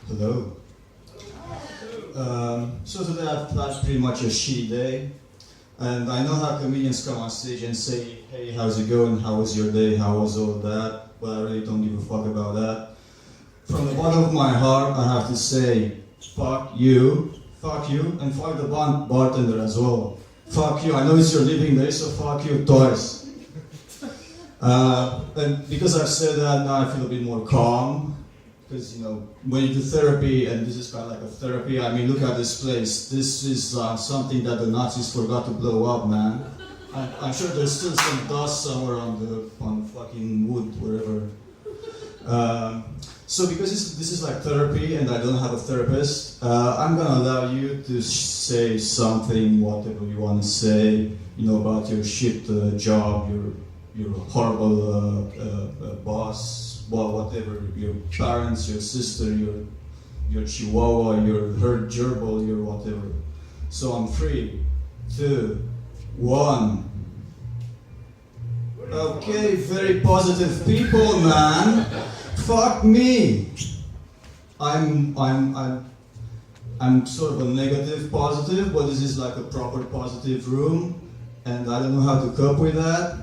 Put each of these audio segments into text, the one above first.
Hello. So today I've had pretty much a shitty day, and I know how comedians come on stage and say, hey, how's it going, how was your day, how was all that, but I really don't give a fuck about that. From the bottom of my heart, I have to say, fuck you, and fuck the bartender as well. Fuck you, I know it's your living day, so fuck you twice. And because I've said that, now I feel a bit more calm. Because, you know, when you do therapy, and this is kind of like a therapy, I mean, look at this place. This is something that the Nazis forgot to blow up, man. I'm sure there's still some dust somewhere on the fucking wood, wherever. So because this is like therapy, and I don't have a therapist, I'm gonna allow you to say something, whatever you want to say, you know, about your shit job, your horrible boss, well, whatever, your parents, your sister, your chihuahua, your herd gerbil, your whatever. So on 3, 2, 1. Okay, very positive people, man. Fuck me. I'm sort of a negative positive, but this is like a proper positive room, and I don't know how to cope with that.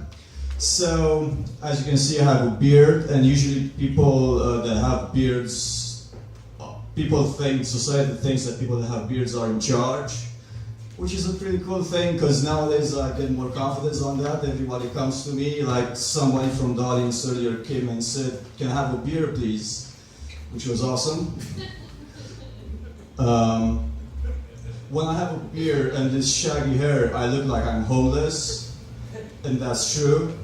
So, as you can see, I have a beard, and usually people that have beards, society thinks that people that have beards are in charge, which is a pretty cool thing, because nowadays I get more confidence on that. Everybody comes to me, like somebody from the audience earlier came and said, can I have a beer, please? Which was awesome. When I have a beard and this shaggy hair, I look like I'm homeless, and that's true.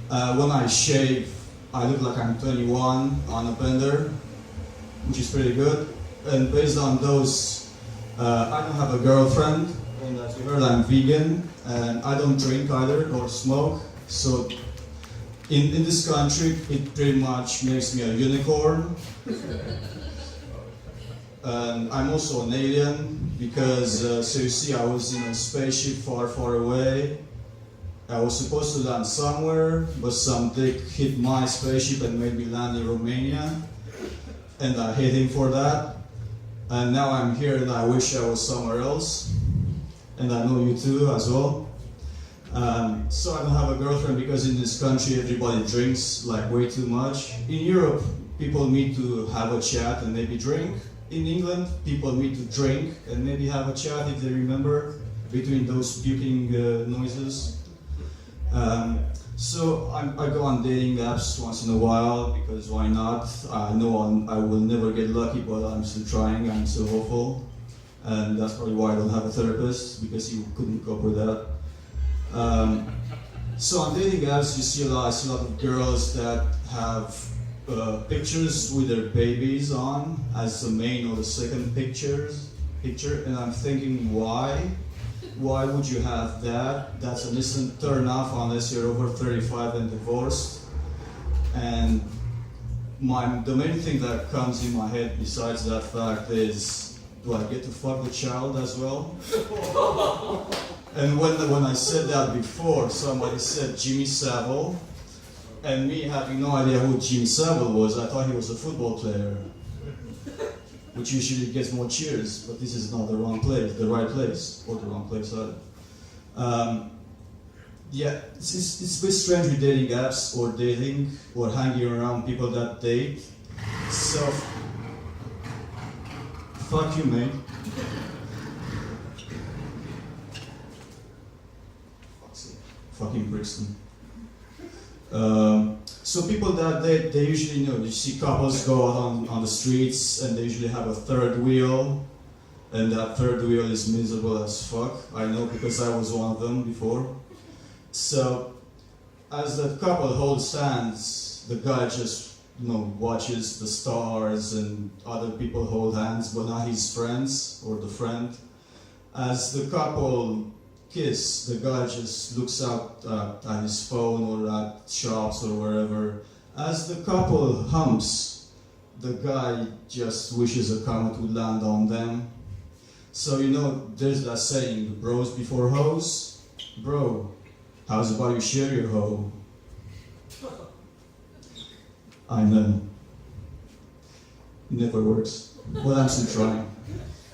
When I shave, I look like I'm 21 on a bender, which is pretty good. And based on those, I don't have a girlfriend, and as you heard, I'm vegan, and I don't drink either or smoke. So in this country, it pretty much makes me a unicorn. And I'm also an alien because, so you see, I was in a spaceship far, far away. I was supposed to land somewhere, but some dick hit my spaceship and made me land in Romania. And I hate him for that. And now I'm here and I wish I was somewhere else. And I know you too as well. So I don't have a girlfriend because in this country everybody drinks like way too much. In Europe, people meet to have a chat and maybe drink. In England, people meet to drink and maybe have a chat if they remember between those puking noises. So I go on dating apps once in a while because why not? I know I will never get lucky, but I'm still trying, I'm still hopeful. And that's probably why I don't have a therapist, because he couldn't cope with that. So on dating apps, I see a lot of girls that have pictures with their babies on as the main or the second picture, and I'm thinking, why? Why would you have that? That's an instant turn off unless you're over 35 and divorced. And the main thing that comes in my head besides that fact is, do I get to fuck the child as well? And when I said that before, somebody said Jimmy Savile, and me having no idea who Jimmy Savile was, I thought he was a football player, which usually gets more cheers, but this is not the right place, or the wrong place either. Yeah, it's a bit strange with dating apps, or dating, or hanging around people that date. So, fuck you, mate. Fucking Brixton. So people that date, they usually, you know, you see couples go out on the streets and they usually have a third wheel, and that third wheel is miserable as fuck. I know because I was one of them before. So as the couple holds hands, the guy just, you know, watches the stars and other people hold hands, but not his friends or the friend. As the couple kiss, the guy just looks out at his phone or at shops or wherever. As the couple humps, the guy just wishes a comet would land on them. So, you know, there's that saying, bros before hoes. Bro, how's about you share your hoe? I know. never works. But I'm still trying.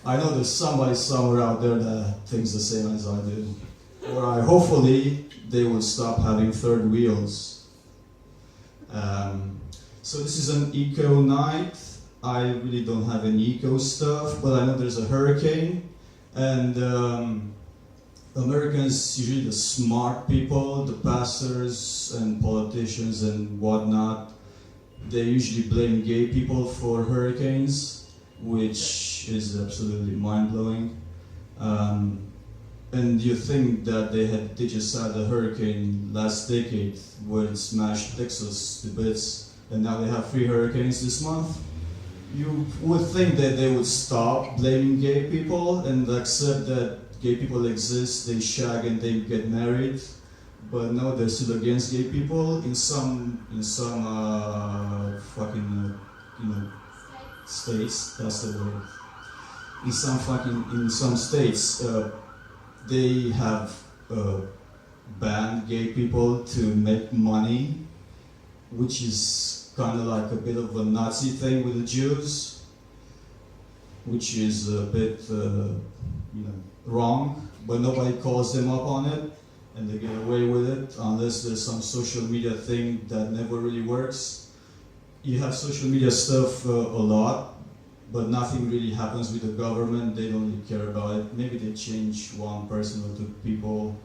I know there's somebody somewhere out there that thinks the same as I do. Or hopefully they will stop having third wheels. So this is an eco night. I really don't have any eco stuff, but I know there's a hurricane, and Americans, usually the smart people, the pastors and politicians and whatnot, they usually blame gay people for hurricanes, which is absolutely mind-blowing. And you think that they just had a hurricane last decade where it smashed Texas to bits, and now they have 3 hurricanes this month? You would think that they would stop blaming gay people and accept that gay people exist, they shag and they get married, but no, they're still against gay people in some fucking states. That's the word. In some states, they have banned gay people to make money, which is kind of like a bit of a Nazi thing with the Jews, which is a bit, wrong, but nobody calls them up on it, and they get away with it, unless there's some social media thing that never really works. You have social media stuff a lot, but nothing really happens with the government. They don't really care about it. Maybe they change one person or 2 people,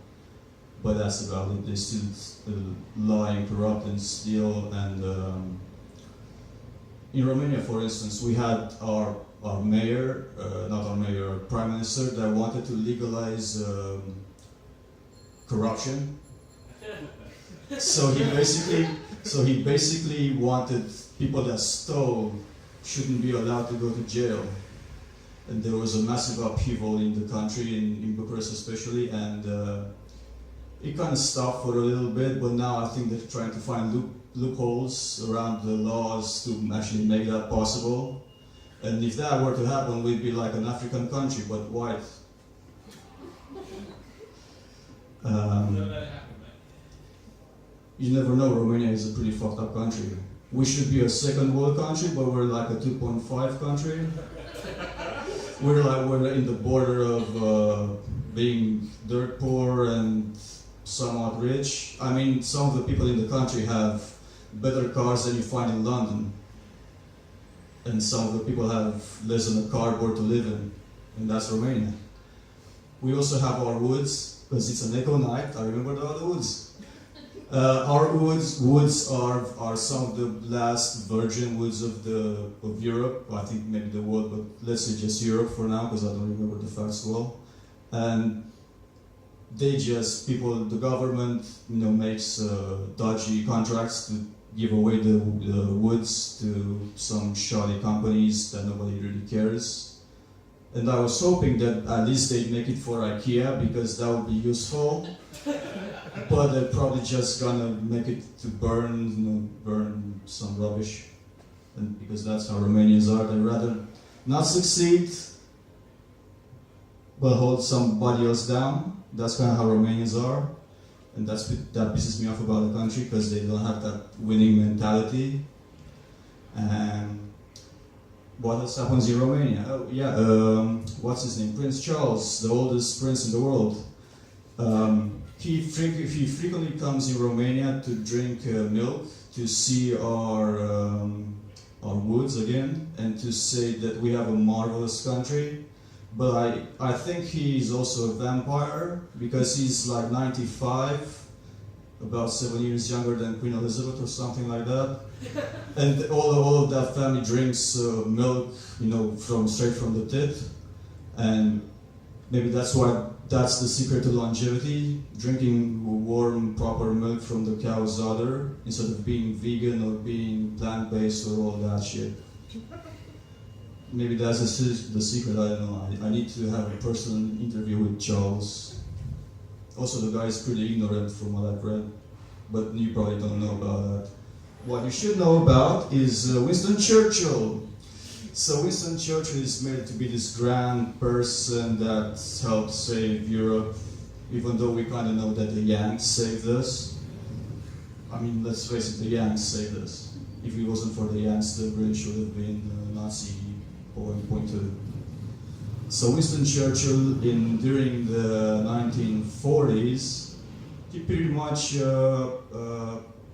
but that's about it. They still lie and corrupt and steal. And in Romania, for instance, we had our mayor, our prime minister, that wanted to legalize corruption. So he basically wanted people that stole shouldn't be allowed to go to jail. And there was a massive upheaval in the country, in Bucharest especially, and it kind of stopped for a little bit, but now I think they're trying to find loopholes around the laws to actually make that possible. And if that were to happen, we'd be like an African country, but white. You never know, Romania is a pretty fucked up country. We should be a second world country, but we're like a 2.5 country. We're in the border of being dirt poor and somewhat rich. I mean, some of the people in the country have better cars than you find in London. And some of the people have less than a cardboard to live in, and that's Romania. We also have our woods, because it's an eco night. I remember the other woods. Our woods are some of the last virgin woods of Europe. I think maybe the world, but let's say just Europe for now, because I don't remember the facts well. And the government, makes dodgy contracts to give away the woods to some shoddy companies that nobody really cares. And I was hoping that at least they'd make it for IKEA, because that would be useful. But they're probably just gonna make it to burn some rubbish. And because that's how Romanians are, they'd rather not succeed, but hold somebody else down. That's kind of how Romanians are. And that pisses me off about the country, because they don't have that winning mentality. And what else happens in Romania? Oh yeah, what's his name? Prince Charles, the oldest prince in the world. He frequently comes in Romania to drink milk, to see our woods again, and to say that we have a marvelous country. But I think he's also a vampire, because he's like 95, about 7 years younger than Queen Elizabeth or something like that. And all of that family drinks milk, straight from the tit. And maybe that's the secret to longevity, drinking warm, proper milk from the cow's udder, instead of being vegan or being plant-based or all that shit. Maybe that's the secret, I don't know. I need to have a personal interview with Charles. Also, the guy is pretty ignorant from what I've read, but you probably don't know about that. What you should know about is Winston Churchill. So Winston Churchill is made to be this grand person that helped save Europe, even though we kind of know that the Yanks saved us. I mean, let's face it, the Yanks saved us. if it wasn't for the Yanks, the British would have been Nazi pointer. So Winston Churchill, during the 1940s, he pretty much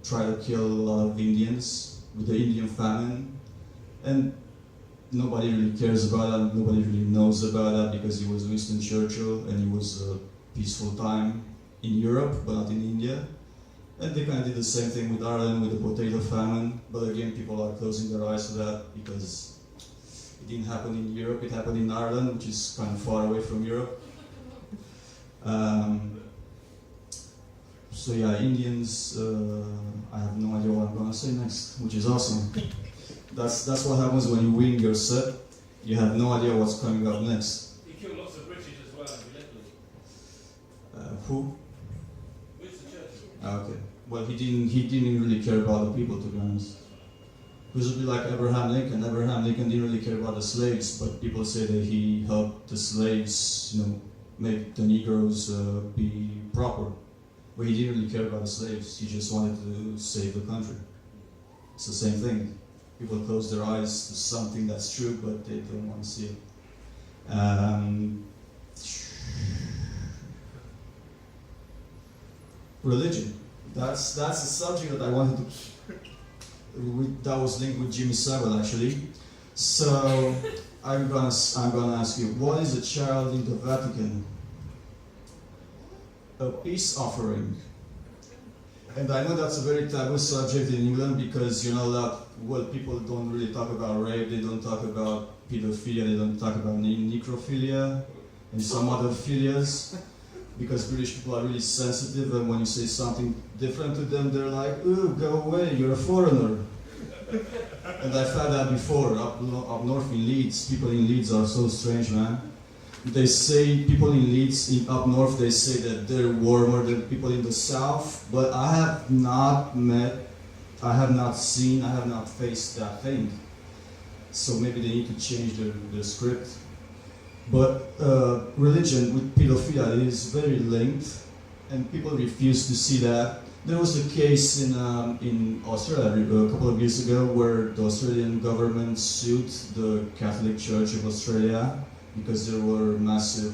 tried to kill a lot of Indians with the Indian famine, and nobody really cares about that, nobody really knows about that because he was Winston Churchill and it was a peaceful time in Europe, but not in India. And they kind of did the same thing with Ireland with the potato famine, but again, people are closing their eyes to that because it didn't happen in Europe, it happened in Ireland, which is kind of far away from Europe. So yeah, Indians, I have no idea what I'm gonna say next, which is awesome. That's what happens when you win your set. You have no idea what's coming up next. He killed lots of British as well, relentlessly. Who? Winston Churchill. Okay. Well, he didn't really care about the people, to be honest. It was a bit like Abraham Lincoln. Abraham Lincoln didn't really care about the slaves, but people say that he helped the slaves, make the Negroes be proper. But he didn't really care about the slaves. He just wanted to save the country. It's the same thing. People close their eyes to something that's true, but they don't want to see it. Religion. That's a subject that I wanted to. That was linked with Jimmy Savile, actually. So I'm gonna ask you, what is a child in the Vatican? A peace offering. And I know that's a very taboo subject in England because you know that, well, people don't really talk about rape, they don't talk about pedophilia, they don't talk about necrophilia and some other philias because British people are really sensitive, and when you say something different to them, they're like, ooh, go away, you're a foreigner. And I've had that before, up north in Leeds. People in Leeds are so strange, man. They say, people in Leeds, up north, they say that they're warmer than people in the south, but I have not seen, I have not faced that thing. So maybe they need to change their script. But religion with pedophilia is very linked, and people refuse to see that. There was a case in Australia a couple of years ago where the Australian government sued the Catholic Church of Australia because there were massive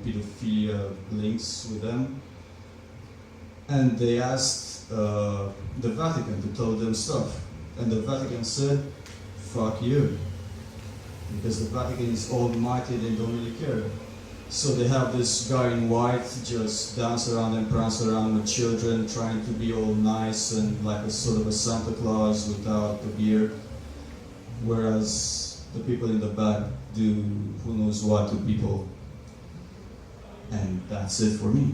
pedophilia links with them. And they asked the Vatican to tell them stuff. And the Vatican said, fuck you. Because the Vatican is almighty, they don't really care. So they have this guy in white just dance around and prance around with children, trying to be all nice and like a sort of a Santa Claus without the beard. Whereas the people in the back do who knows what to people. And that's it for me.